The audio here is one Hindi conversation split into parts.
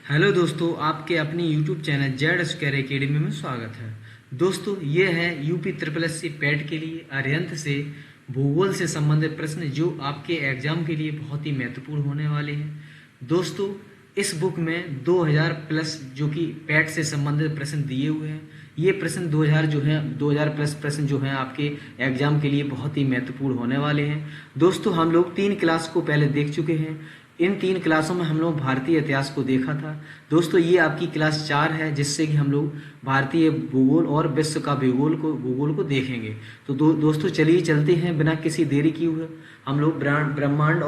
हेलो दोस्तों, आपके अपनी YouTube channel Z square academy में स्वागत है। दोस्तों, ये है UP triple S C PET के लिए अरिहंत से भूगोल से संबंधित प्रश्न जो आपके एग्जाम के लिए बहुत ही महत्वपूर्ण होने वाले हैं। दोस्तों, इस बुक में 2000 प्लस जो कि पैट से संबंधित प्रश्न दिए हुए हैं। ये प्रश्न 2000 जो है 2000 प्लस प्रश्न जो हैं आपके एग्जाम के लिए बहुत ही महत्वपूर्ण होने वाले हैं। दोस्तों, हम लोग 3 क्लास को पहले देख चुके हैं। इन 3 क्लासों में हम लोग भारतीय इतिहास को देखा था। दोस्तों, ये आपकी क्लास 4 है जिससे कि हम लोग भारतीय भूगोल और विश्व का भूगोल को देखेंगे। तो दोस्तों चलिए चलते हैं बिना किसी देरी किए हुए हम लोग ब्रह्मांड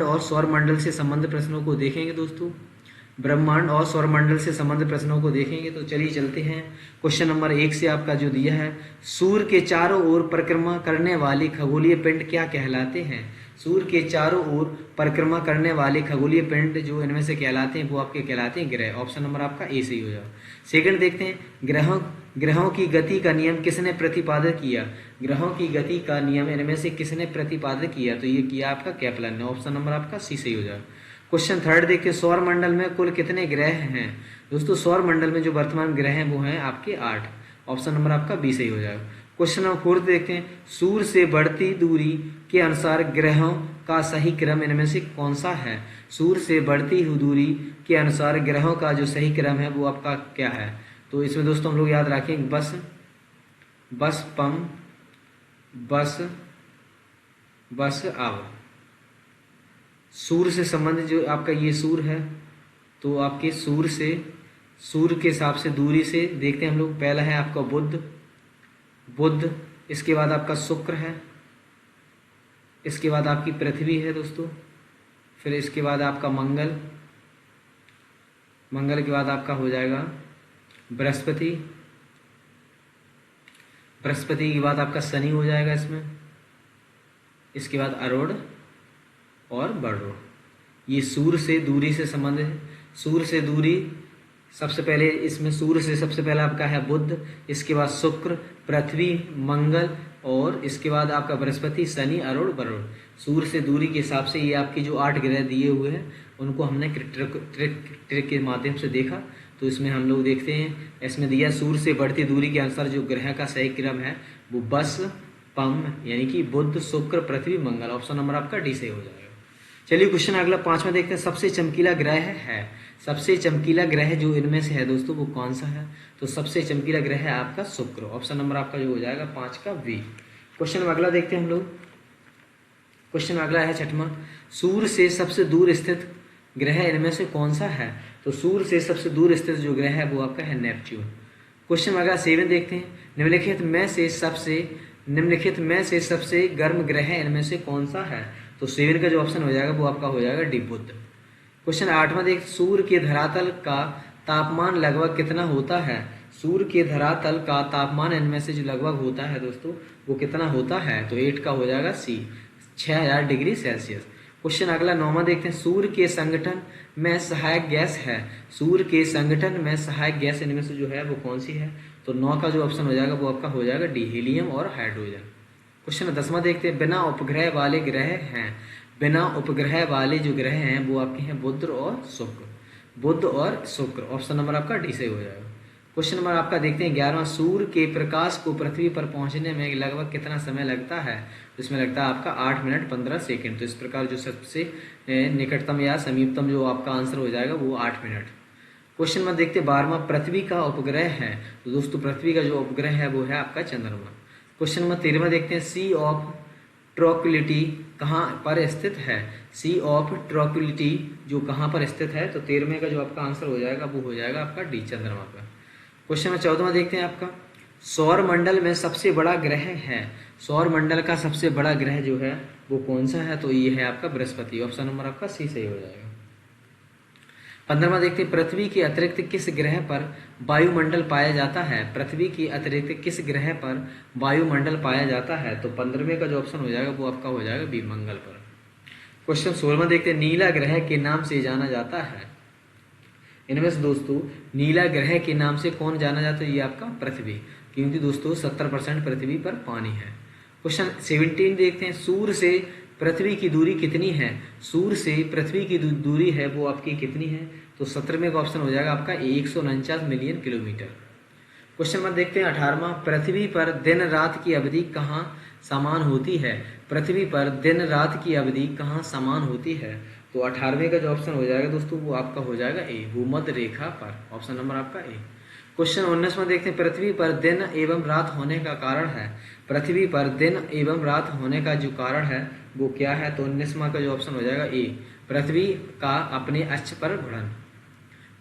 और सौरमंडल से संबंधित प्रश्नों को देखेंगे। दोस्तों, ब्रह्मांड और सौरमंडल से संबंधित प्रश्नों को देखेंगे। तो चलिए चलते हैं। क्वेश्चन नंबर 1 से आपका जो दिया है, सूर्य के चारों ओर परिक्रमा करने वाले खगोलीय पिंड क्या कहलाते हैं? सूर्य के चारों ओर परिक्रमा करने वाले खगोलीय पिंड जो इनमें से कहलाते हैं वो आपके कहलाते हैं ग्रह। ऑप्शन नंबर आपका ए सही हो जाएगा। सेकंड देखते हैं, ग्रहों की गति का नियम किसने प्रतिपादित किया? ग्रहों की गति का नियम इनमें से किसने प्रतिपादित किया? तो ये किया आपका केपलर ने। ऑप्शन नंबर आपका सी सही हो जाएगा। क्वेश्चन थर्ड देखिए, सौर मंडल में कुल कितने ग्रह हैं? दोस्तों, सौर मंडल में जो वर्तमान ग्रह हैं वो हैं आपके 8। ऑप्शन नंबर आपका बी सही हो जाएगा। क्वेश्चन नंबर फोर्थ देखते हैं, सूर्य से बढ़ती दूरी के अनुसार ग्रहों का सही क्रम इनमें से कौन सा है? सूर्य से बढ़ती हुई दूरी के अनुसार ग्रहों का जो सही क्रम है वो आपका क्या है? तो इसमें दोस्तों हम लोग याद रखें, बस अब सूर्य से संबंधित जो आपका ये सूर्य है, तो आपके सूर्य के हिसाब से दूरी से देखते हैं हम लोग। पहला है आपका बुध, इसके बाद आपका शुक्र है, इसके बाद आपकी पृथ्वी है दोस्तों, फिर इसके बाद आपका मंगल के बाद आपका हो जाएगा बृहस्पति के बाद आपका शनि हो जाएगा इसमें, इसके बाद अरोड़ और बड़ोड़। ये सूर्य से दूरी से संबंधित है। सूर्य से दूरी सबसे पहले इसमें सूर्य से सबसे पहला आपका है बुध, इसके बाद शुक्र, पृथ्वी, मंगल और इसके बाद आपका बृहस्पति, शनि, अरुण, वरुण। सूर्य से दूरी के हिसाब से ये आपके जो 8 ग्रह दिए हुए हैं उनको हमने ट्रिक के माध्यम से देखा। तो इसमें हम लोग देखते हैं, इसमें दिया सूर्य से बढ़ती दूरी के अनुसार जो ग्रह का सही क्रम है वो बस पम यानी कि बुध, शुक्र, पृथ्वी, मंगल। ऑप्शन नंबर आपका डी से हो जाएगा। चलिए क्वेश्चन अगला 5वां देखते हैं, सबसे चमकीला ग्रह है। सबसे चमकीला ग्रह जो इनमें से है दोस्तों वो कौन सा है? तो सबसे चमकीला ग्रह है आपका शुक्र। ऑप्शन नंबर आपका जो हो जाएगा 5 का बी। क्वेश्चन अगला देखते हैं हम लोग। क्वेश्चन अगला है 6वां, सूर्य से सबसे दूर स्थित ग्रह इनमें से कौन सा है? तो सूर्य से सबसे दूर स्थित जो ग्रह है वो आपका है नेपच्यून। क्वेश्चन अगला 7 देखते हैं, निम्नलिखित में से सबसे गर्म ग्रह इनमें से कौन सा है? तो 7 का जो ऑप्शन हो जाएगा वो आपका हो जाएगा डी बुध। क्वेश्चन 8वां देख, सूर्य के धरातल का तापमान लगभग कितना होता है? सूर्य के धरातल का तापमान इनमें से जो लगभग होता है दोस्तों वो कितना होता है? तो 8 का हो जाएगा सी, 6000 डिग्री सेल्सियस। क्वेश्चन अगला 9वां देखते हैं, सूर्य के संगठन में सहायक गैस है। सूर्य के संगठन में सहायक गैस इनमें से जो है वो कौन सी है? तो 9 का जो ऑप्शन हो जाएगा वो आपका हो जाएगा डी, हीलियम और हाइड्रोजन। क्वेश्चन 10वां देखते हैं, बिना उपग्रह वाले ग्रह हैं। बिना उपग्रह वाले जो ग्रह हैं वो आपके हैं बुध और शुक्र। ऑप्शन नंबर आपका डी से हो जाएगा। क्वेश्चन नंबर आपका देखते हैं 11वां, सूर्य के प्रकाश को पृथ्वी पर पहुंचने में लगभग कितना समय लगता है? तो इसमें लगता है आपका 8 मिनट 15 सेकेंड। तो इस प्रकार जो सबसे निकटतम या समीपतम जो आपका आंसर हो जाएगा वो 8 मिनट। क्वेश्चन नंबर देखते हैं 12वां, पृथ्वी का उपग्रह है। तो दोस्तों पृथ्वी का जो उपग्रह है वो है आपका चंद्रमा। क्वेश्चन नंबर 13वां देखते हैं, सी ऑफ ट्रॉक्विलिटी कहाँ पर स्थित है? सी ऑफ ट्रॉक्विलिटी जो कहाँ पर स्थित है? तो 13वें का जो आपका आंसर हो जाएगा वो हो जाएगा आपका डी, चंद्रमा का। क्वेश्चन नंबर 14वां देखते हैं आपका, सौर मंडल में सबसे बड़ा ग्रह है। सौर मंडल का सबसे बड़ा ग्रह जो है वो कौन सा है? तो ये है आपका बृहस्पति। ऑप्शन नंबर आपका सी सही हो जाएगा। 15वां देखते हैं, पृथ्वी के अतिरिक्त किस ग्रह पर वायुमंडल पाया जाता है? पृथ्वी के अतिरिक्त किस ग्रह पर वायुमंडल पाया जाता है? तो 15वें का जो ऑप्शन हो जाएगा वो आपका हो जाएगा बी, मंगल पर। क्वेश्चन 16वां देखते हैं, नीला ग्रह के नाम से जाना जाता है। इनमें से दोस्तों नीला ग्रह के नाम से कौन जाना जाता है? ये आपका पृथ्वी, क्योंकि दोस्तों 70% पृथ्वी पर पानी है। क्वेश्चन 17 देखते हैं, सूर्य से पृथ्वी की दूरी कितनी है? सूर्य से पृथ्वी की दूरी है वो आपकी कितनी है? तो 17वें का ऑप्शन हो जाएगा आपका 149 मिलियन किलोमीटर। क्वेश्चन नंबर देखते हैं 18वां, पृथ्वी पर दिन रात की अवधि कहाँ समान होती है? पृथ्वी पर दिन रात की अवधि कहाँ समान होती है? तो 18वें का जो ऑप्शन हो जाएगा दोस्तों वो आपका हो जाएगा ए, भूमध्य रेखा पर। ऑप्शन नंबर आपका ए। क्वेश्चन 19वां देखते हैं, पृथ्वी पर दिन एवं रात होने का कारण है। पृथ्वी पर दिन एवं रात होने का जो कारण है वो क्या है? तो 19वां का जो ऑप्शन हो जाएगा ए, पृथ्वी का अपने अक्ष पर घूर्णन।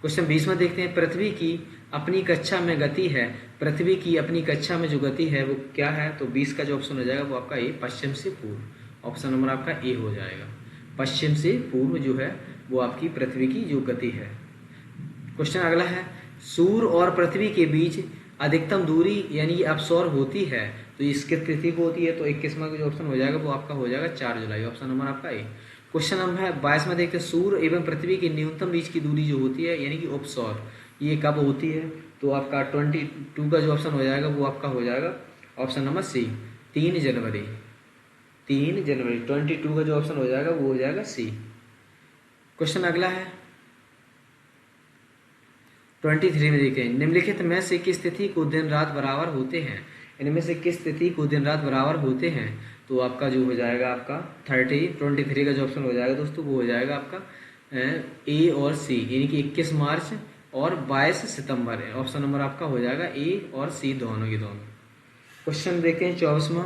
क्वेश्चन 20वां देखते हैं, पृथ्वी की अपनी कक्षा में गति है। पृथ्वी की अपनी कक्षा में जो गति है वो क्या है? तो 20 का जो ऑप्शन हो जाएगा वो आपका ए, पश्चिम से पूर्व। ऑप्शन नंबर आपका ए हो जाएगा, पश्चिम से पूर्व जो है वो आपकी पृथ्वी की जो गति है। क्वेश्चन अगला है, सूर्य और पृथ्वी के बीच अधिकतम दूरी यानी अपसौर होती है तो इसकी तिथि को होती है? तो 21वां का जो ऑप्शन हो जाएगा वो आपका हो जाएगा 4 जुलाई। ऑप्शन नंबर आपका ए। क्वेश्चन नंबर है 22वां देखते हैं, सूर्य एवं पृथ्वी की न्यूनतम बीच की दूरी जो होती है यानी कि उपसौर, ये कब होती है? तो आपका 22 का जो ऑप्शन हो जाएगा वो आपका हो जाएगा ऑप्शन नंबर सी, 3 जनवरी। 3 जनवरी 22 का जो ऑप्शन हो जाएगा वो हो जाएगा सी। क्वेश्चन अगला है 23 में देखते हैं, निम्नलिखित में से किस तिथि को दिन रात बराबर होते हैं? इनमें से किस तिथि को दिन रात बराबर होते हैं? तो आपका जो हो जाएगा आपका 23 का जो ऑप्शन हो जाएगा दोस्तों वो हो जाएगा आपका ए और सी, यानी कि 21 मार्च और 22 सितंबर है। ऑप्शन नंबर आपका हो जाएगा ए और सी, दोनों के दोनों। क्वेश्चन देखते हैं 24वां,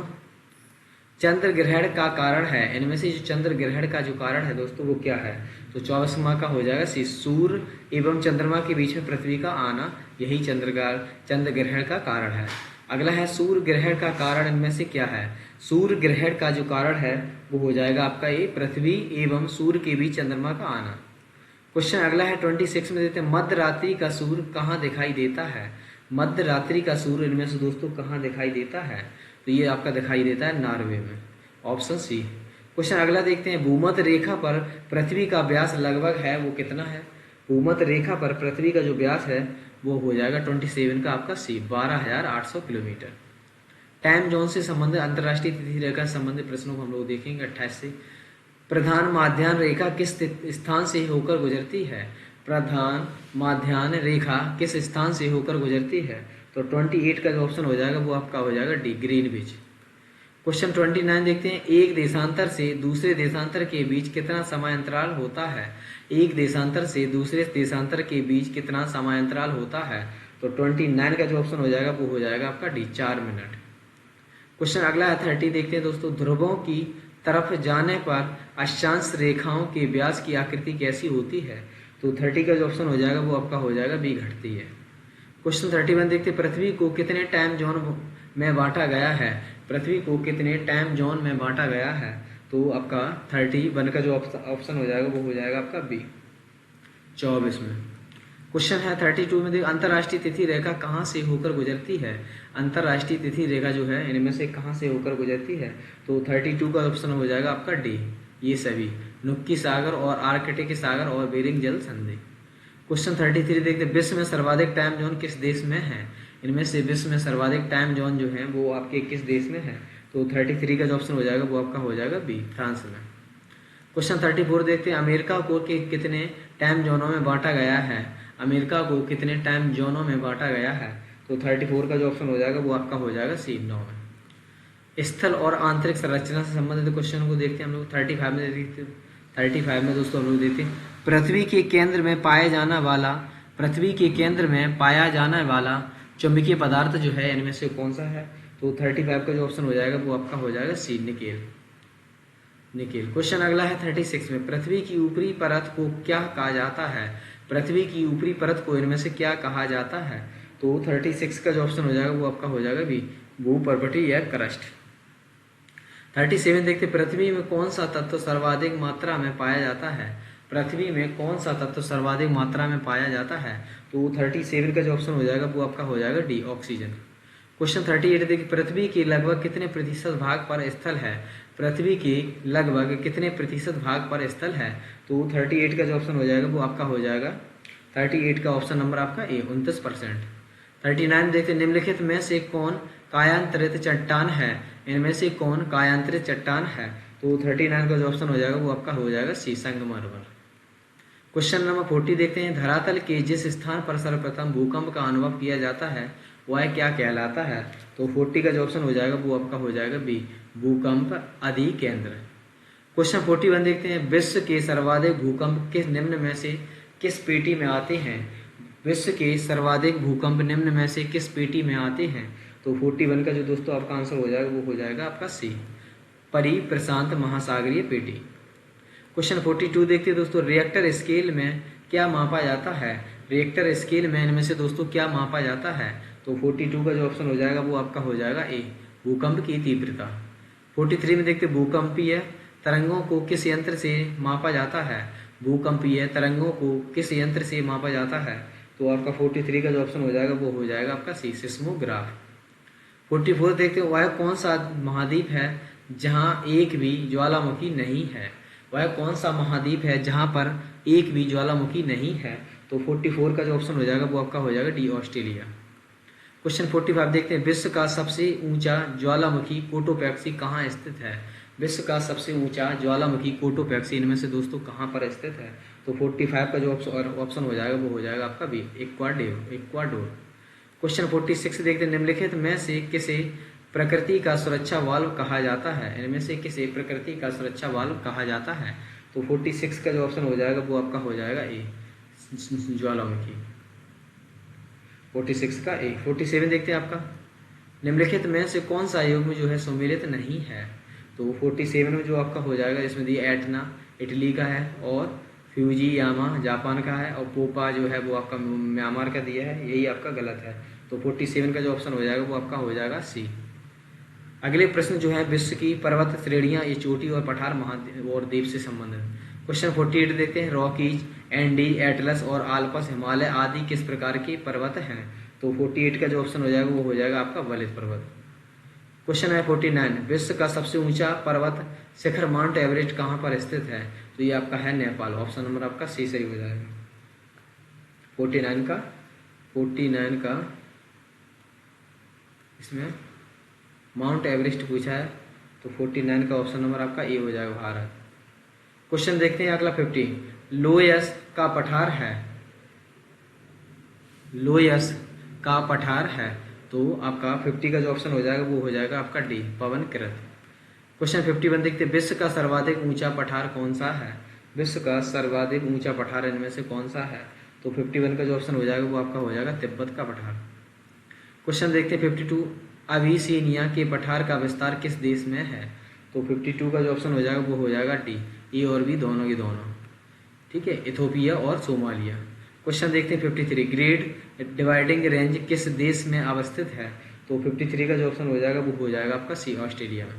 चंद्र ग्रहण का कारण है। इनमें से जो चंद्र ग्रहण का जो कारण है दोस्तों वो क्या है? तो 24वां का हो जाएगा सी, सूर्य एवं चंद्रमा के बीच में पृथ्वी का आना, यही चंद्र ग्रहण का कारण है। अगला है, सूर्य ग्रहण का कारण इनमें से क्या है? सूर्य ग्रहण का जो कारण है वो हो जाएगा आपका ये, पृथ्वी एवं सूर्य के बीच चंद्रमा का आना। क्वेश्चन अगला है 26 में देते हैं, मध्य रात्रि का सूर्य कहाँ दिखाई देता है? मध्य रात्रि का सूर्य इनमें से दोस्तों कहाँ दिखाई देता है? तो ये आपका दिखाई देता है नॉर्वे में। Option C. क्वेश्चन अगला देखते हैं, भूमध्य रेखा पर पृथ्वी का व्यास लगभग है वो कितना है? भूमध्य रेखा पर पृथ्वी का जो व्यास है वो हो जाएगा 27 का आपका सी, 12,800 किलोमीटर। टाइम जोन से संबंधित अंतर्राष्ट्रीय तिथि रेखा से संबंधित प्रश्नों को हम लोग देखेंगे 28 से। प्रधान माध्यान्ह रेखा किस स्थान से होकर गुजरती है? प्रधान माध्यान्ह रेखा किस स्थान से होकर गुजरती है? तो 28 का जो ऑप्शन हो जाएगा वो आपका हो जाएगा डी, ग्रीनविच। क्वेश्चन 29 देखते हैं, एक देशांतर से दूसरे देशांतर के बीच कितना समय अंतराल होता है? एक देशांतर से दूसरे देशांतर के बीच कितना समय अंतराल होता है? तो 29 का जो ऑप्शन हो जाएगा वो हो जाएगा आपका डी, 4 मिनट। क्वेश्चन अगला है 30 देखते हैं दोस्तों, ध्रुवों की तरफ जाने पर अक्षांश रेखाओं के व्यास की आकृति कैसी होती है? तो 30 का जो ऑप्शन हो जाएगा वो आपका हो जाएगा बी, घटती है। क्वेश्चन 31 देखते हैं, पृथ्वी को कितने टाइम जोन में बांटा गया है? पृथ्वी को कितने टाइम जोन में बांटा गया है? तो आपका 31 का जो ऑप्शन हो जाएगा वो हो जाएगा आपका बी, 24 में। क्वेश्चन है 32 में, देखो अंतर्राष्ट्रीय तिथि रेखा कहाँ से होकर गुजरती है? अंतर्राष्ट्रीय तिथि रेखा जो है इनमें से कहाँ से होकर गुजरती है? तो 32 का ऑप्शन हो जाएगा आपका डी, ये सभी, नुक्की सागर और आर्कटिक सागर और बेरिंग जल संधि। क्वेश्चन 33 देखते हैं, विश्व में सर्वाधिक टाइम जोन किस देश में है? इनमें से विश्व में सर्वाधिक टाइम जोन जो है वो आपके किस देश में है? तो 33 का जो ऑप्शन हो जाएगा वो आपका हो जाएगा बी, फ्रांस में। क्वेश्चन 34 देखते हैं, अमेरिका को कितने टाइम जोनों में बांटा गया है? अमेरिका को कितने टाइम जोनों में बांटा गया है? तो 34 का जो ऑप्शन हो जाएगा वो आपका हो जाएगा सी, 9 में। स्थल और आंतरिक संरचना से संबंधित क्वेश्चन को देखते हैं हम लोग 35 में देखते हैं। 35 में दोस्तों हम लोग देखते हैं, पृथ्वी के केंद्र में पाया जाने वाला चुंबकीय पदार्थ जो है इनमें से कौन सा है? तो 35 का जो ऑप्शन हो जाएगा वो आपका हो जाएगा सी, निकेल। क्वेश्चन अगला है 36 में, पृथ्वी की ऊपरी परत को क्या कहा जाता है? पृथ्वी की ऊपरी परत को इनमें से क्या कहा जाता है? तो 36 का जो ऑप्शन हो जाएगा वो आपका हो जाएगा बी, भूपर्वतीय या क्रस्ट। 37 देखते, पृथ्वी में कौन सा तत्व सर्वाधिक मात्रा में पाया जाता है? पृथ्वी में कौन सा तत्व सर्वाधिक मात्रा में पाया जाता है? तो 37 का जो ऑप्शन हो जाएगा वो आपका हो जाएगा डी, ऑक्सीजन। क्वेश्चन 38 देखिए, पृथ्वी के लगभग कितने प्रतिशत भाग पर स्थल है? पृथ्वी के लगभग कितने प्रतिशत भाग पर स्थल है? तो 38 का जो ऑप्शन हो जाएगा वो आपका हो जाएगा 38 का ऑप्शन नंबर आपका ए, 29%। 39 देखते, निम्नलिखित में से कौन कायांतरित चट्टान है? इनमें से कौन कायांतरित चट्टान है? तो 39 का जो ऑप्शन हो जाएगा वो आपका हो जाएगा सी, संगमरमर। क्वेश्चन नंबर 40 देखते हैं, धरातल के जिस स्थान पर सर्वप्रथम भूकंप का अनुभव किया जाता है वह क्या कहलाता है? तो 40 का जो ऑप्शन हो जाएगा वो आपका हो जाएगा बी, भूकंप अधिकेंद्र। क्वेश्चन 41 देखते हैं, विश्व के सर्वाधिक भूकंप किस निम्न में से किस पेटी में आते हैं? विश्व के सर्वाधिक भूकंप निम्न में से किस पेटी में आते हैं? तो 41 का जो दोस्तों आपका आंसर हो जाएगा वो हो जाएगा आपका सी, परी प्रशांत महासागरीय पेटी। क्वेश्चन 42 देखते हैं दोस्तों, रिएक्टर स्केल में क्या मापा जाता है? रिएक्टर स्केल में इनमें से दोस्तों क्या मापा जाता है? तो 42 का जो ऑप्शन हो जाएगा वो आपका हो जाएगा ए, भूकंप की तीव्रता। 43 में देखते भूकंपीय तरंगों को किस यंत्र से मापा जाता है? भूकंपीय तरंगों को किस यंत्र से मापा जाता है? तो आपका 43 का जो ऑप्शन हो जाएगा वो हो जाएगा आपका सी, सिस्मोग्राफ। 44 देखते हैं, वह कौन सा महाद्वीप है जहां एक भी ज्वालामुखी नहीं है? वह कौन सा महाद्वीप है जहां पर एक भी ज्वालामुखी नहीं है? तो 44 का जो ऑप्शन हो जाएगा वो आपका हो जाएगा डी, ऑस्ट्रेलिया। क्वेश्चन 45 देखते हैं, विश्व का सबसे ऊंचा ज्वालामुखी कोटोपैक्सी कहाँ स्थित है? विश्व का सबसे ऊंचा ज्वालामुखी कोटोपैक्सी इनमें से दोस्तों कहाँ पर स्थित है? तो 45 का जो ऑप्शन हो जाएगा वो हो जाएगा आपका बी, इक्वाडोर। क्वेश्चन 46 देखते हैं, निम्नलिखित में से किसे प्रकृति का सुरक्षा वाल्व कहा जाता है? इनमें से किसे प्रकृति का सुरक्षा वाल्व कहा जाता है? तो 46 का जो ऑप्शन हो जाएगा वो आपका हो जाएगा ए, ज्वालामुखी। 46 का ए। 47 देखते हैं आपका, निम्नलिखित में से कौन सा युग्म जो है सम्मिलित नहीं है? तो 47 में जो आपका हो जाएगा, इसमें दिया एटना इटली का है, और फ्यूजियामा जापान का है, और पोपा जो है वो आपका म्यांमार का दिया है, यही आपका गलत है। तो 47 का जो ऑप्शन हो जाएगा वो आपका हो जाएगा सी। अगले प्रश्न जो है, विश्व की पर्वत श्रेणियां, ये चोटी और पठार महाद्वीप और द्वीप से संबंधित। क्वेश्चन 48 देखते हैं, रॉकीज, एंडी, एटलस और आल्पस, हिमालय आदि किस प्रकार के पर्वत हैं? तो 48 का जो ऑप्शन हो जाएगा वो हो जाएगा आपका वलित पर्वत। क्वेश्चन है 49, विश्व का सबसे ऊंचा पर्वत शिखर माउंट एवरेस्ट कहाँ पर स्थित है? तो ये आपका है नेपाल। ऑप्शन नंबर आपका सी सही हो जाएगा। 49 का इसमें माउंट एवरेस्ट पूछा है, तो 49 का ऑप्शन नंबर आपका ए हो जाएगा, भारत। क्वेश्चन देखते हैं अगला 50, लोयस का पठार है, लोयस का पठार है, तो आपका 50 का जो ऑप्शन हो जाएगा वो हो जाएगा आपका डी, पवनकृत। क्वेश्चन 51 देखते हैं, विश्व का सर्वाधिक ऊंचा पठार कौन सा है? विश्व का सर्वाधिक ऊंचा पठार इनमें से कौन सा है? तो 51 का जो ऑप्शन हो जाएगा वो आपका हो जाएगा तिब्बत का पठार। क्वेश्चन देखते हैं 52, अबिसिनिया के पठार का विस्तार किस देश में है? तो 52 का जो ऑप्शन हो जाएगा वो हो जाएगा डी, ए और बी दोनों के दोनों, ठीक है, इथोपिया और सोमालिया। क्वेश्चन देखते हैं 53, ग्रेट डिवाइडिंग रेंज किस देश में अवस्थित है? तो 53 का जो ऑप्शन हो जाएगा वो हो जाएगा आपका सी, ऑस्ट्रेलिया में।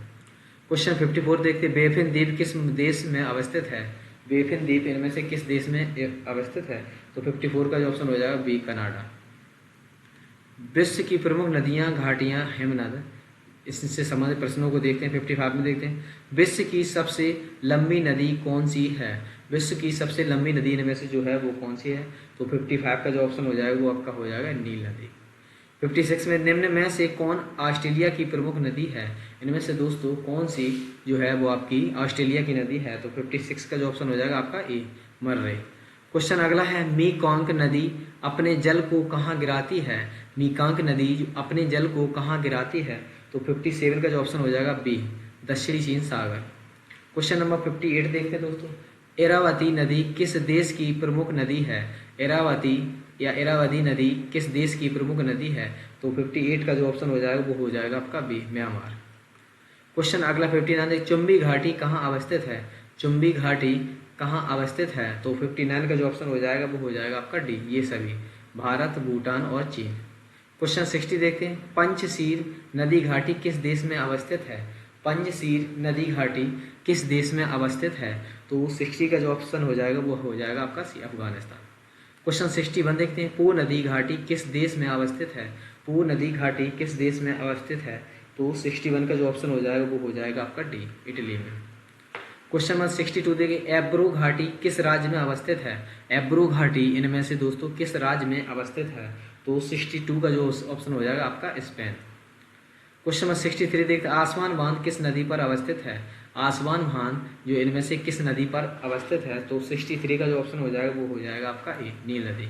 क्वेश्चन 54 देखते हैं, बेफिन द्वीप किस देश में अवस्थित है? बेफिन द्वीप इनमें से किस देश में अवस्थित है? तो 54 का जो ऑप्शन हो जाएगा बी, कनाडा। विश्व की प्रमुख नदियां, घाटियां, हिमनद, इससे संबंधित प्रश्नों को देखते हैं। 55 में देखते हैं, विश्व की सबसे लंबी नदी कौन सी है? विश्व की सबसे लंबी नदी इनमें से जो है वो कौन सी है? तो 55 का जो ऑप्शन हो जाएगा वो आपका हो जाएगा नील नदी। 56 में, निम्न में से कौन ऑस्ट्रेलिया की प्रमुख नदी है? इनमें से दोस्तों कौन सी जो है वो आपकी ऑस्ट्रेलिया की नदी है? तो 56 का जो ऑप्शन हो जाएगा आपका ए, मर्रे। क्वेश्चन अगला है, मेकॉन्ग नदी अपने जल को कहाँ गिराती है? मेकॉन्ग नदी अपने जल को कहाँ गिराती है? तो 57 का जो ऑप्शन हो जाएगा बी, दक्षिणी चीन सागर। क्वेश्चन नंबर 58 देखते हैं दोस्तों, इरावती नदी किस देश की प्रमुख नदी है? इरावती या इरावती नदी किस देश की प्रमुख नदी है? तो 58 का जो ऑप्शन हो जाएगा वो हो जाएगा आपका बी, म्यांमार। क्वेश्चन अगला 59, चुंबी घाटी कहाँ अवस्थित है? चुंबी घाटी कहाँ अवस्थित है? तो 59 का जो ऑप्शन हो जाएगा वो हो जाएगा आपका डी, ये सभी, भारत, भूटान और चीन। क्वेश्चन 60 देखते हैं, पंचशील नदी घाटी किस देश में अवस्थित है? पंचशील नदी घाटी किस देश में अवस्थित है? तो 60 का जो ऑप्शन हो जाएगा वो हो जाएगा आपका सी, अफगानिस्तान। क्वेश्चन 61 देखते हैं, पो नदी घाटी किस देश में अवस्थित है? पो नदी घाटी किस देश में अवस्थित है? तो 61 का जो ऑप्शन हो जाएगा वो हो जाएगा आपका डी, इटली में। क्वेश्चन नंबर 62 देखिए, एब्रो घाटी किस राज्य में अवस्थित है? एब्रो घाटी इनमें से दोस्तों किस राज्य में अवस्थित है? तो 62 का जो ऑप्शन हो जाएगा आपका स्पेन। क्वेश्चन नंबर 63 देखते हैं, आसमान बांध किस नदी पर अवस्थित है? आसवान भान जो इनमें से किस नदी पर अवस्थित है? तो 63 का जो ऑप्शन हो जाएगा वो हो जाएगा आपका ए, नील नदी।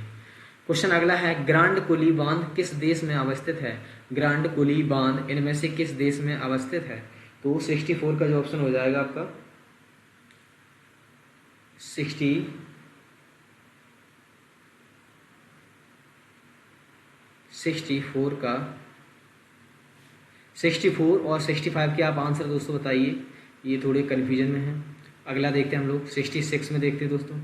क्वेश्चन अगला है, ग्रांड कुली बांध किस देश में अवस्थित है? ग्रांड कुली बांध इनमें से किस देश में अवस्थित है? तो 64 का जो ऑप्शन हो जाएगा आपका 64 का 64 और 65 के आप आंसर दोस्तों बताइए, ये थोड़े कन्फ्यूजन में है। अगला देखते हैं हम लोग 66 में देखते हैं दोस्तों,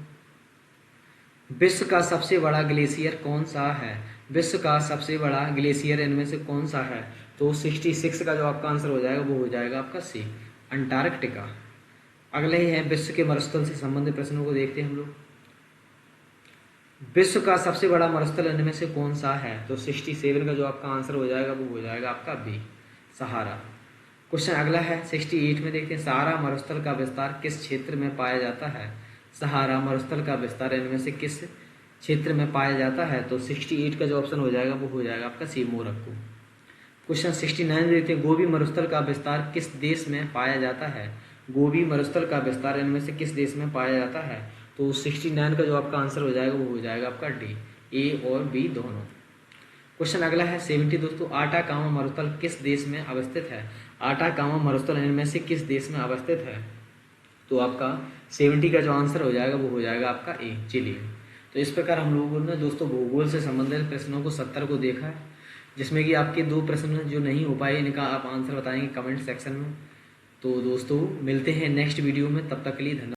विश्व का सबसे बड़ा ग्लेशियर कौन सा है? विश्व का सबसे बड़ा ग्लेशियर इनमें से कौन सा है? तो 66 का जो आपका आंसर हो जाएगा वो हो जाएगा आपका सी, अंटार्कटिका। अगले ही है विश्व के मरुस्थल से संबंधित प्रश्नों को देखते हैं हम लोग। विश्व का सबसे बड़ा मरुस्थल इनमें से कौन सा है? तो 67 का जो आपका आंसर हो जाएगा वो हो जाएगा आपका बी, सहारा। क्वेश्चन अगला है 68 में देखते हैं, सहारा मरुस्थल का विस्तार किस क्षेत्र में पाया जाता है? सहारा मरुस्थल का विस्तार इनमें से किस क्षेत्र में पाया जाता है? तो 68 का जो ऑप्शन हो जाएगा वो हो जाएगा आपका सी, मोरक्को। क्वेश्चन 69 में देखते हैं, गोबी मरुस्थल का विस्तार किस देश में पाया जाता है? गोबी मरुस्थल का विस्तार इनमें से किस देश में पाया जाता है? तो 69 का जो आपका आंसर हो जाएगा वो हो जाएगा आपका डी, ए और बी दोनों। क्वेश्चन अगला है 70 दोस्तों, आटाकामा मरुस्थल किस देश में अवस्थित है? आटाकामा मरुस्थल इनमें से किस देश में अवस्थित है? तो आपका 70 का जो आंसर हो जाएगा वो हो जाएगा आपका ए, चिली। तो इस प्रकार हम लोगों ने दोस्तों भूगोल से संबंधित प्रश्नों को 70 को देखा है, जिसमें कि आपके 2 प्रश्न जो नहीं हो पाए इनका आप आंसर बताएंगे कमेंट सेक्शन में। तो दोस्तों मिलते हैं नेक्स्ट वीडियो में, तब तक के लिए धन्यवाद।